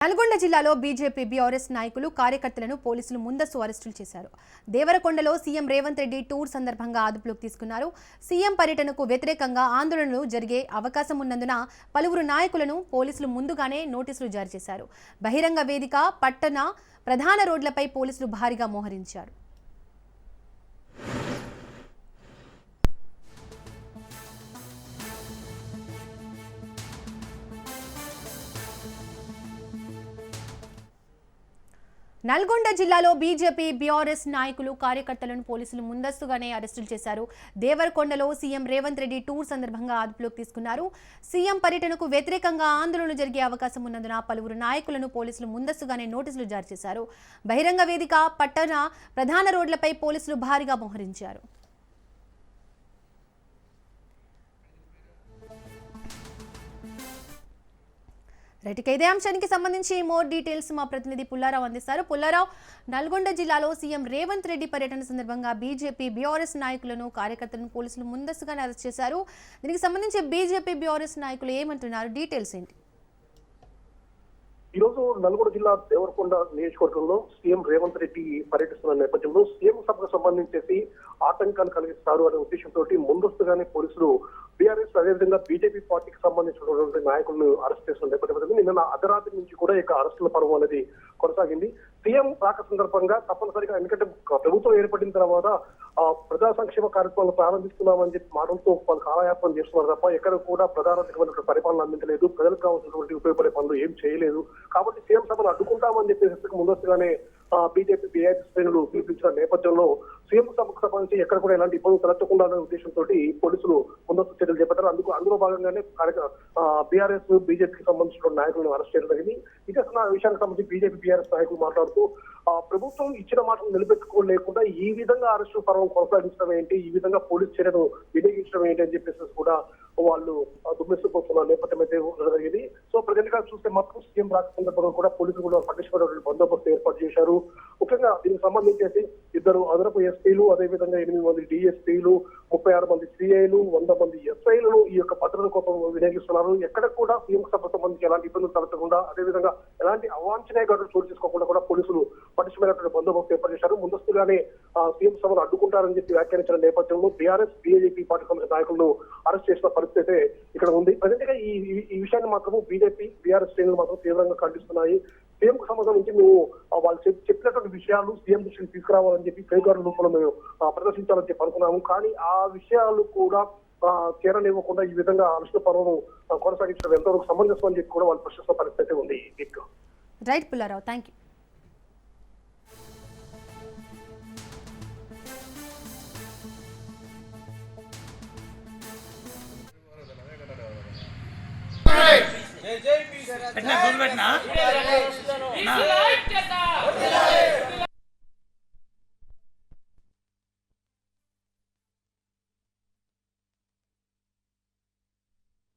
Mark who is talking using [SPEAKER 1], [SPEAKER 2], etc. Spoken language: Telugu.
[SPEAKER 1] నల్గొండ జిల్లాలో బీజేపీ బీఆర్ఎస్ నాయకులు కార్యకర్తలను పోలీసులు ముందస్తు అరెస్టులు చేశారు. దేవరకొండలో సీఎం రేవంత్ రెడ్డి టూర్ సందర్భంగా అదుపులోకి తీసుకున్నారు. సీఎం పర్యటనకు వ్యతిరేకంగా ఆందోళనలు జరిగే అవకాశం ఉన్నందున పలువురు నాయకులను పోలీసులు ముందుగానే నోటీసులు జారీ చేశారు. బహిరంగ వేదిక, పట్టణ ప్రధాన రోడ్లపై పోలీసులు భారీగా మోహరించారు. నల్గొండ జిల్లాలో బీజేపీ బీఆర్ఎస్ నాయకులు కార్యకర్తలను పోలీసులు ముందస్తుగానే అరెస్టులు చేశారు. దేవరకొండలో సీఎం రేవంత్ రెడ్డి టూర్ సందర్భంగా అదుపులోకి తీసుకున్నారు. సీఎం పర్యటనకు వ్యతిరేకంగా ఆందోళనలు జరిగే అవకాశం ఉన్నందున పలువురు నాయకులను పోలీసులు ముందస్తుగానే నోటీసులు జారీ చేశారు. బహిరంగ వేదిక, పట్టణ ప్రధాన రోడ్లపై పోలీసులు భారీగా మోహరించారు. రైట్, ఇదే అంశానికి సంబంధించి మోర్ డీటెయిల్స్ మా ప్రతినిధి పుల్లారావు అందిస్తారు. పుల్లారావు, నల్గొండ జిల్లాలో సీఎం రేవంత్ రెడ్డి పర్యటన సందర్భంగా బీజేపీ బీఆర్ఎస్ నాయకులను కార్యకర్తలను పోలీసులు ముందస్తుగానే అరెస్ట్ చేశారు. దీనికి సంబంధించి బీజేపీ బీఆర్ఎస్ నాయకులు ఏమంటున్నారు, డీటెయిల్స్ ఏంటి?
[SPEAKER 2] ఈ రోజు నల్గొండ జిల్లా దేవరకొండ నియోజకవర్గంలో సీఎం రేవంత్ రెడ్డి పర్యటిస్తున్న నేపథ్యంలో సీఎం సభకు సంబంధించేసి ఆటంకాలు కలిగిస్తారు అనే ఉద్దేశంతో ముందస్తుగానే పోలీసులు బీఆర్ఎస్ అదేవిధంగా బీజేపీ పార్టీకి సంబంధించినటువంటి నాయకులను అరెస్ట్ చేస్తున్న నేపథ్యంలో నిన్న అర్ధరాత్రి నుంచి కూడా ఇక అరెస్టుల పర్వం అనేది కొనసాగింది. సీఎం రాక సందర్భంగా తప్పనిసరిగా, ఎందుకంటే ప్రభుత్వం ఏర్పడిన తర్వాత ప్రజా సంక్షేమ కార్యక్రమాలు ప్రారంభిస్తున్నామని చెప్పి మాటలతో వాళ్ళు కాలయాపన చేస్తున్నారు తప్ప ఎక్కడ కూడా ప్రధానమైనటువంటి పరిపాలన అందించలేదు. ప్రజలకు కావాల్సినటువంటి ఉపయోగపడే పనులు ఏం చేయలేదు. కాబట్టి సీఎం సభను అడ్డుకుంటామని చెప్పేసి ముందస్తుగానే బీజేపీ బీఆర్ఎస్ శ్రేణులు పిలిపించిన నేపథ్యంలో సీఎం సభకు సంబంధించి ఎక్కడ కూడా ఎలాంటి ఇబ్బందులు తలెత్తకుండా అనే ఉద్దేశంతో పోలీసులు ముందస్తు చర్యలు చేపట్టారు. అందులో భాగంగానే బీఆర్ఎస్ బీజేపీకి సంబంధించిన నాయకులను అరెస్ట్ చేయడం జరిగింది. ఇక విషయానికి సంబంధించి బీజేపీ బీఆర్ఎస్ నాయకులు మాట్లాడుతూ ప్రభుత్వం ఇచ్చిన మాటలు నిలబెట్టుకోలేకుండా ఈ విధంగా అరెస్టు పర్వం కొనసాగించడం ఏంటి, ఈ విధంగా పోలీస్ చర్యను వినియోగించడం ఏంటి అని చెప్పేసి కూడా వాళ్ళు దుమ్మెస్తుపోతున్న నేపథ్యం అయితే జరిగింది. సో ప్రజెంట్ గా చూస్తే మాత్రం సీఎం రాక సందర్భంగా కూడా పోలీసులు కూడా పట్టించుకున్నటువంటి బందోబస్తు ఏర్పాటు చేశారు. ముఖ్యంగా దీనికి సంబంధించేసి 2 అదనపు ఎస్పీలు, అదేవిధంగా 8 మంది డిఎస్పీలు, 36 మంది సిఐలు, 100 మంది ఎస్ఐలను ఈ యొక్క భద్రత కోసం వినియోగిస్తున్నారు. ఎక్కడ కూడా సీఎం సభకు సంబంధించి ఎలాంటి ఇబ్బందులు తలెత్తకుండా, అదేవిధంగా ఎలాంటి అవాంఛనీయ ఘటనలు చోటు చేసుకోకుండా కూడా పోలీసులు పటిష్టమైనటువంటి బందోబస్తు ఏర్పాటు చేశారు. ముందస్తుగానే సీఎం సభను అడ్డుకుంటారని చెప్పి వ్యాఖ్యానించిన నేపథ్యంలో బీఆర్ఎస్ బీజేపీ పార్టీ సంబంధించిన నాయకులను అరెస్ట్ చేసిన పరిస్థితి ఇక్కడ ఉంది. ప్రజెంట్ గా ఈ విషయాన్ని మాత్రం బీజేపీ బీఆర్ఎస్ శ్రేణులు మాత్రం తీవ్రంగా ఖండిస్తున్నాయి. సీఎం కు సంబంధించి మేము వాళ్ళు చెప్పినటువంటి విషయాలు సీఎం దృష్టికి తీసుకురావాలని చెప్పి ఫేగారు రూపంలో మేము ప్రదర్శించాలని చెప్పి అనుకున్నాము. కానీ ఆ విషయాలు కూడా చేరనివ్వకుండా ఈ విధంగా అరెస్టు పర్వం కొనసాగించడం ఎంతవరకు సమంజసం అని చెప్పి కూడా వాళ్ళు ప్రశ్నిస్తున్న పరిస్థితి ఉంది.
[SPEAKER 1] Right Pullarao, thank you.
[SPEAKER 3] పెట్టినా